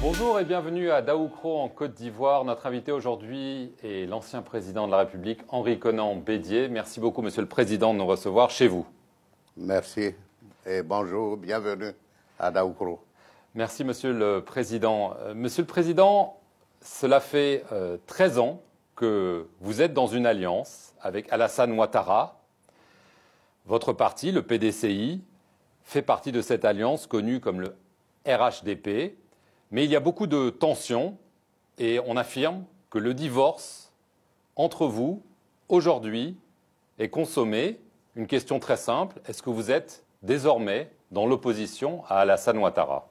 Bonjour et bienvenue à Daoukro en Côte d'Ivoire. Notre invité aujourd'hui est l'ancien président de la République, Henri Konan Bédié. Merci beaucoup, Monsieur le Président, de nous recevoir chez vous. Merci et bonjour, bienvenue à Daoukro. Merci, Monsieur le Président. Monsieur le Président, cela fait 13 ans que vous êtes dans une alliance avec Alassane Ouattara. Votre parti, le PDCI, fait partie de cette alliance connue comme le RHDP. Mais il y a beaucoup de tensions et on affirme que le divorce entre vous, aujourd'hui, est consommé. Une question très simple, est-ce que vous êtes désormais dans l'opposition à Alassane Ouattara?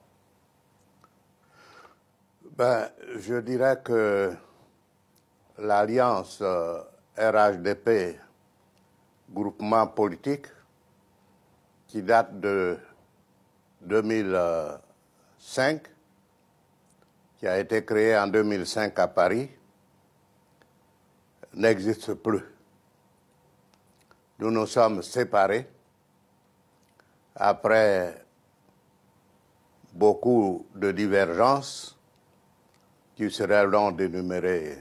Je dirais que l'alliance RHDP, groupement politique, qui date de 2005, qui a été créé en 2005 à Paris, n'existe plus. Nous nous sommes séparés après beaucoup de divergences qui seraient longs d'énumérer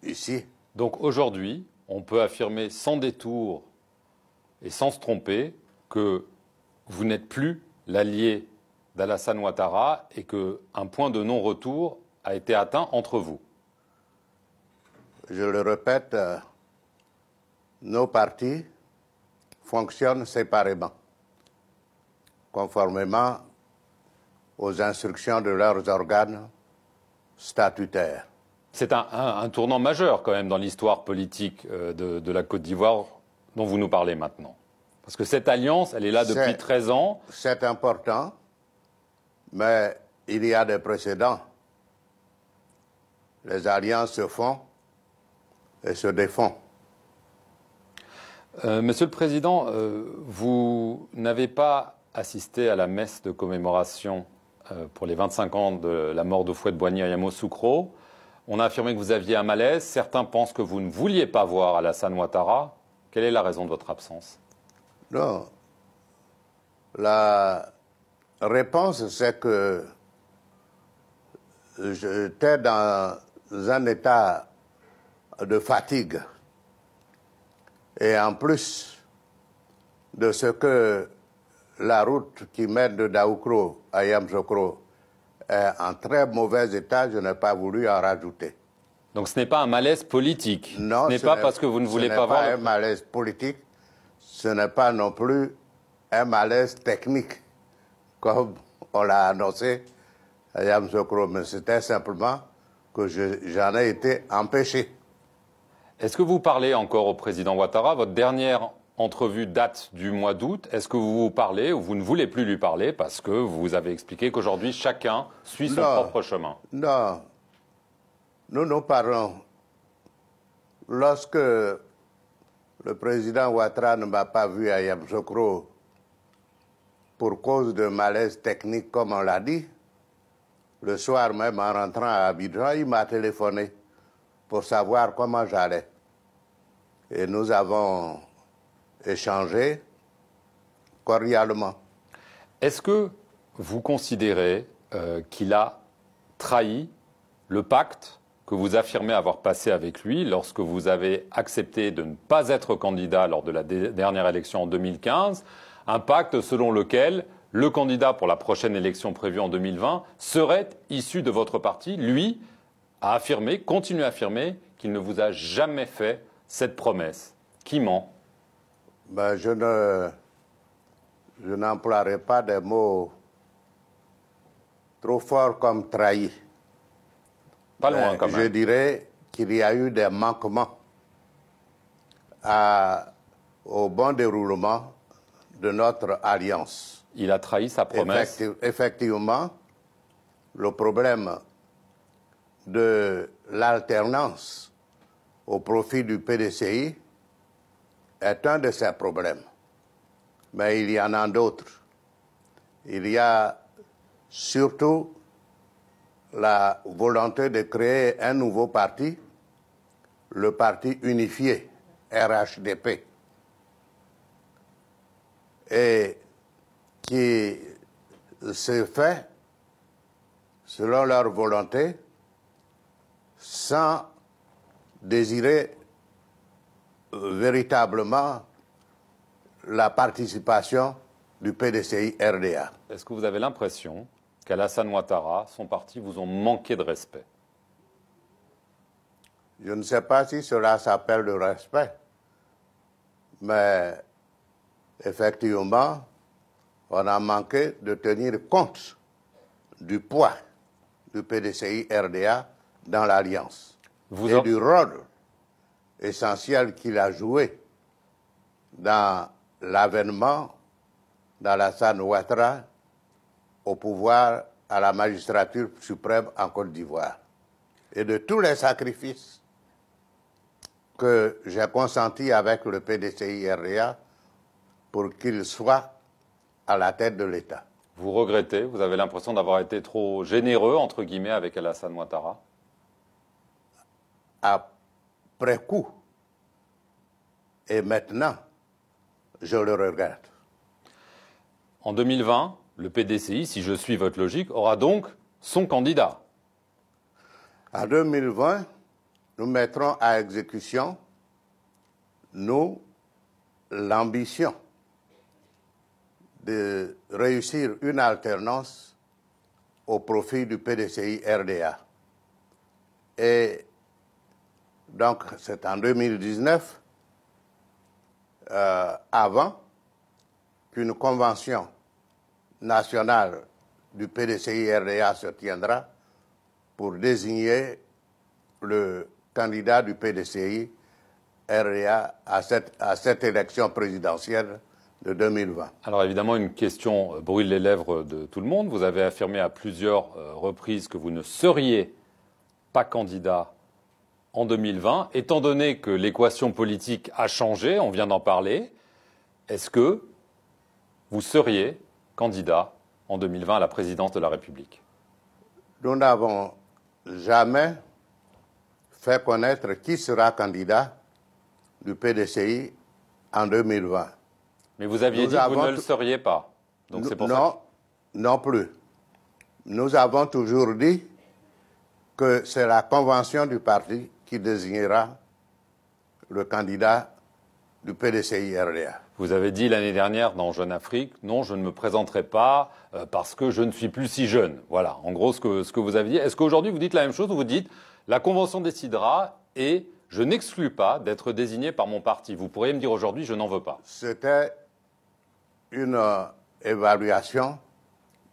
ici. Donc aujourd'hui, on peut affirmer sans détour et sans se tromper que vous n'êtes plus l'allié d'Alassane Ouattara et qu'un point de non-retour a été atteint entre vous. Je le répète, nos partis fonctionnent séparément, conformément aux instructions de leurs organes statutaires. C'est un tournant majeur quand même dans l'histoire politique de la Côte d'Ivoire dont vous nous parlez maintenant. Parce que cette alliance, elle est là depuis 13 ans. C'est important. Mais il y a des précédents. Les alliances se font et se défont. Monsieur le Président, vous n'avez pas assisté à la messe de commémoration pour les 25 ans de la mort d'Houphouët-Boigny à Yamoussoukro. On a affirmé que vous aviez un malaise. Certains pensent que vous ne vouliez pas voir Alassane Ouattara. Quelle est la raison de votre absence? Non. La réponse, c'est que j'étais dans un état de fatigue. Et en plus de ce que la route qui mène de Daoukro à Yamoussoukro est en très mauvais état, je n'ai pas voulu en rajouter. Donc ce n'est pas un malaise politique. Non, ce n'est pas parce que vous ne voulez pas voir. Ce n'est pas un malaise politique, ce n'est pas non plus un malaise technique, comme on l'a annoncé à Yamoussoukro, mais c'était simplement que j'en ai été empêché. Est-ce que vous parlez encore au président Ouattara? Votre dernière entrevue date du mois d'août. Est-ce que vous parlez ou vous ne voulez plus lui parler parce que vous avez expliqué qu'aujourd'hui chacun suit son propre chemin? Non, nous nous parlons. Lorsque le président Ouattara ne m'a pas vu à Yamoussoukro pour cause de malaise technique, comme on l'a dit, le soir même en rentrant à Abidjan, il m'a téléphoné pour savoir comment j'allais. Et nous avons échangé cordialement. Est-ce que vous considérez qu'il a trahi le pacte que vous affirmez avoir passé avec lui lorsque vous avez accepté de ne pas être candidat lors de la dernière élection en 2015, un pacte selon lequel le candidat pour la prochaine élection prévue en 2020 serait issu de votre parti? Lui a affirmé, continue à affirmer, qu'il ne vous a jamais fait cette promesse. Qui ment? Je n'emploierai pas des mots trop forts comme trahi. Pas loin quand même. Je dirais qu'il y a eu des manquements au bon déroulement de notre alliance. Il a trahi sa promesse. Effectivement, le problème de l'alternance au profit du PDCI est un de ces problèmes. Mais il y en a d'autres. Il y a surtout la volonté de créer un nouveau parti, le parti unifié, RHDP, et qui s'est fait selon leur volonté, sans désirer véritablement la participation du PDCI RDA. Est-ce que vous avez l'impression qu'Alassane Ouattara, son parti, vous ont manqué de respect? Je ne sais pas si cela s'appelle le respect, mais effectivement, on a manqué de tenir compte du poids du PDCI RDA dans l'Alliance et du rôle essentiel qu'il a joué dans l'avènement d'Alassane Ouattara au pouvoir à la magistrature suprême en Côte d'Ivoire et de tous les sacrifices que j'ai consentis avec le PDCI RDA pour qu'il soit à la tête de l'État. Vous regrettez? Vous avez l'impression d'avoir été trop généreux, entre guillemets, avec Alassane Ouattara? Après coup, et maintenant, je le regrette. En 2020, le PDCI, si je suis votre logique, aura donc son candidat. En 2020, nous mettrons à exécution, nous, l'ambition de réussir une alternance au profit du PDCI RDA. Et donc, c'est en 2019, avant qu'une convention nationale du PDCI RDA se tiendra pour désigner le candidat du PDCI RDA à cette élection présidentielle de 2020. Alors évidemment, une question brûle les lèvres de tout le monde. Vous avez affirmé à plusieurs reprises que vous ne seriez pas candidat en 2020. Étant donné que l'équation politique a changé, on vient d'en parler, est-ce que vous seriez candidat en 2020 à la présidence de la République? Nous n'avons jamais fait connaître qui sera candidat du PDCI en 2020. Mais vous aviez dit que vous ne le seriez pas. Donc c'est pour ça non plus. Nous avons toujours dit que c'est la convention du parti qui désignera le candidat du PDCI RDA. Vous avez dit l'année dernière dans Jeune Afrique, non, je ne me présenterai pas parce que je ne suis plus si jeune. Voilà, en gros ce que vous avez dit. Est-ce qu'aujourd'hui vous dites la même chose ou vous dites la convention décidera et je n'exclus pas d'être désigné par mon parti? Vous pourriez me dire aujourd'hui je n'en veux pas. C'était une évaluation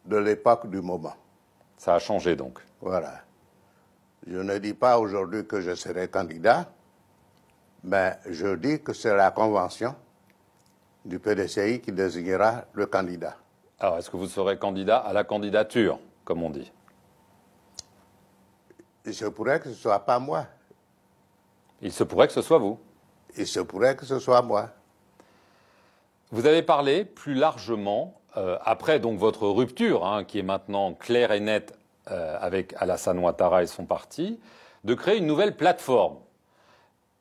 de l'époque du moment. Ça a changé donc. Voilà. Je ne dis pas aujourd'hui que je serai candidat, mais je dis que c'est la convention du PDCI qui désignera le candidat. Alors, est-ce que vous serez candidat à la candidature, comme on dit? Il se pourrait que ce ne soit pas moi. Il se pourrait que ce soit vous. Il se pourrait que ce soit moi. Vous avez parlé plus largement, après donc votre rupture, qui est maintenant claire et nette avec Alassane Ouattara et son parti, de créer une nouvelle plateforme.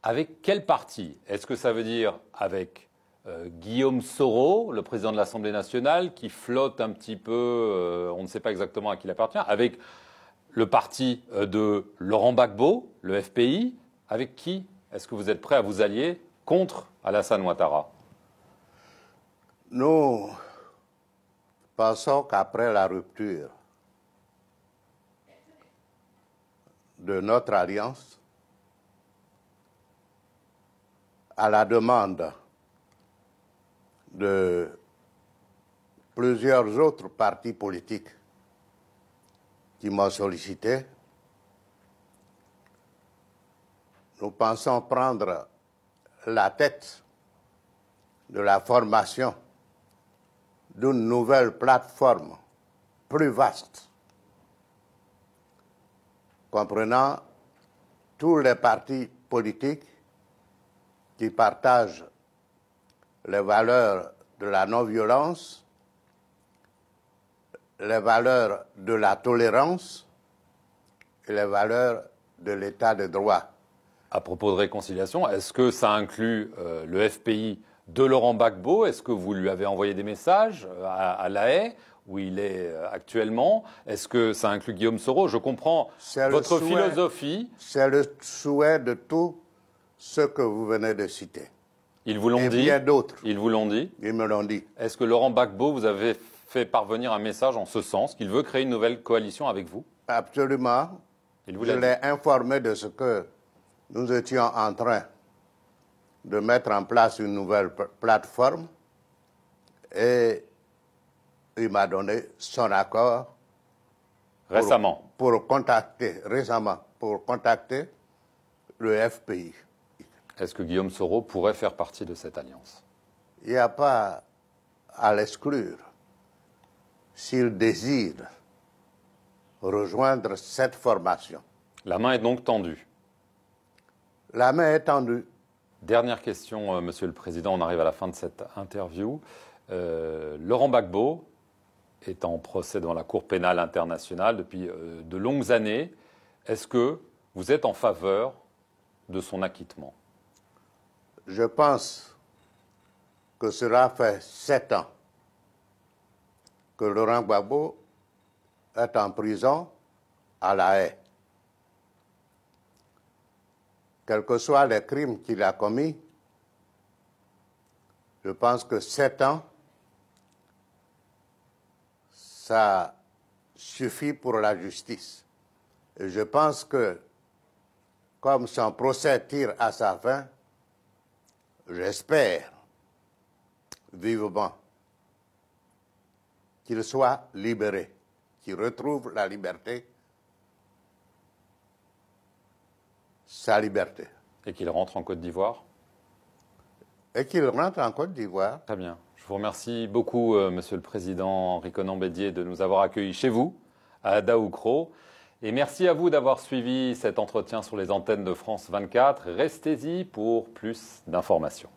Avec quel parti? Est-ce que ça veut dire avec Guillaume Soro, le président de l'Assemblée nationale, qui flotte un petit peu, on ne sait pas exactement à qui il appartient, avec le parti de Laurent Gbagbo, le FPI? Avec qui est-ce que vous êtes prêt à vous allier contre Alassane Ouattara? Nous pensons qu'après la rupture de notre alliance, à la demande de plusieurs autres partis politiques qui m'ont sollicité, nous pensons prendre la tête de la formation d'une nouvelle plateforme plus vaste, comprenant tous les partis politiques qui partagent les valeurs de la non-violence, les valeurs de la tolérance et les valeurs de l'état de droit. À propos de réconciliation, est-ce que ça inclut le FPI de Laurent Gbagbo? Est-ce que vous lui avez envoyé des messages à La Haye? où il est actuellement. Est-ce que ça inclut Guillaume Soro? Je comprends votre philosophie. C'est le souhait de tous ceux que vous venez de citer. Ils vous l'ont dit? Bien d'autres. Ils vous l'ont dit? Ils me l'ont dit. Est-ce que Laurent Gbagbo vous avez fait parvenir un message en ce sens, qu'il veut créer une nouvelle coalition avec vous? Absolument. Je l'ai informé de ce que nous étions en train de mettre en place une nouvelle plateforme et il m'a donné son accord récemment pour contacter le FPI. Est-ce que Guillaume Soro pourrait faire partie de cette alliance? Il n'y a pas à l'exclure. S'il désire rejoindre cette formation. La main est donc tendue. La main est tendue. Dernière question, Monsieur le Président, on arrive à la fin de cette interview. Laurent Gbagbo est en procès devant la Cour pénale internationale depuis de longues années. Est-ce que vous êtes en faveur de son acquittement? Je pense que cela fait 7 ans que Laurent Gbagbo est en prison à La Haye. Quels que soient les crimes qu'il a commis, je pense que 7 ans, ça suffit pour la justice. Et je pense que, comme son procès tire à sa fin, j'espère vivement qu'il soit libéré, qu'il retrouve la liberté, sa liberté. Et qu'il rentre en Côte d'Ivoire? Et qu'il rentre en Côte d'Ivoire. Très bien. Je vous remercie beaucoup, Monsieur le Président Henri Konan-Bédier, de nous avoir accueillis chez vous, à Adaoukro. Et merci à vous d'avoir suivi cet entretien sur les antennes de France 24. Restez-y pour plus d'informations.